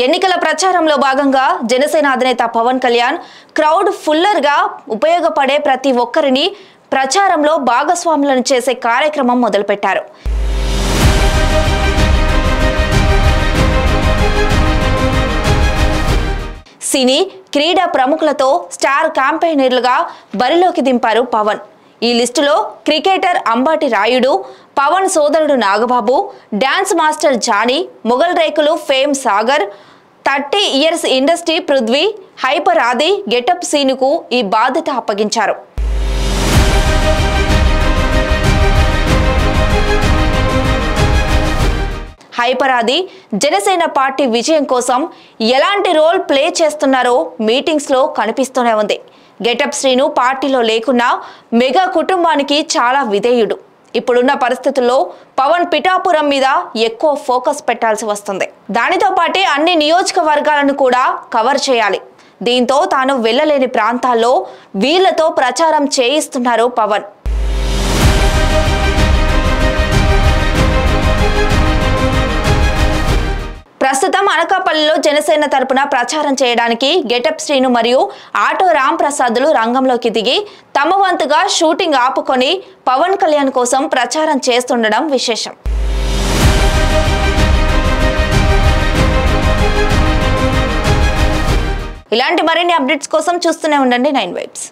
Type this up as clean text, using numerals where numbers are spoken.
ఎన్నికల ప్రచారంలో భాగంగా జనసేన అధినేత పవన్ కళ్యాణ్ క్రౌడ్ ఫుల్లర్గా ఉపయోగపడే ప్రతి ఒక్కరిని ప్రచారంలో భాగస్వాములను చేసే కార్యక్రమం మొదలుపెట్టారు. సినీ క్రీడా ప్రముఖులతో స్టార్ క్యాంపెయినర్లుగా బరిలోకి దింపారు పవన్. ఈ లిస్టులో క్రికెటర్ అంబాటి రాయుడు, పవన్ సోదరుడు Nagababu, dance master Jani, Mogali Rekulu fame Sagar, 30 years industry Prithvi, hyper Aadi, getup సీనుకు ఈ బాధ్యత అప్పగించారు. హైపర్ ఆది జనసేన పార్టీ విజయం కోసం ఎలాంటి రోల్ ప్లే చేస్తున్నారో మీటింగ్స్ లో కనిపిస్తూనే ఉంది. గెటప్ శ్రీను పార్టీలో లేకున్నా మెగా కుటుంబానికి చాలా విధేయుడు. ఇప్పుడున్న పరిస్థితుల్లో పవన్ పిఠాపురం మీద ఎక్కువ ఫోకస్ పెట్టాల్సి వస్తుంది. దానితో పాటే అన్ని నియోజకవర్గాలను కూడా కవర్ చేయాలి. దీంతో తాను వెళ్ళలేని ప్రాంతాల్లో వీళ్లతో ప్రచారం చేయిస్తున్నారు పవన్. ప్రస్తుతం అనకాపల్లిలో జనసేన తరపున ప్రచారం చేయడానికి గెటప్ శ్రీను మరియు ఆటో రామ్ ప్రసాద్లు రంగంలోకి దిగి తమ వంతుగా షూటింగ్ ఆపుకొని పవన్ కళ్యాణ్ కోసం ప్రచారం చేస్తుండడం విశేషం. ఇలాంటి మరిన్ని అప్డేట్స్ కోసం చూస్తూనే ఉండండి 9 వైబ్స్.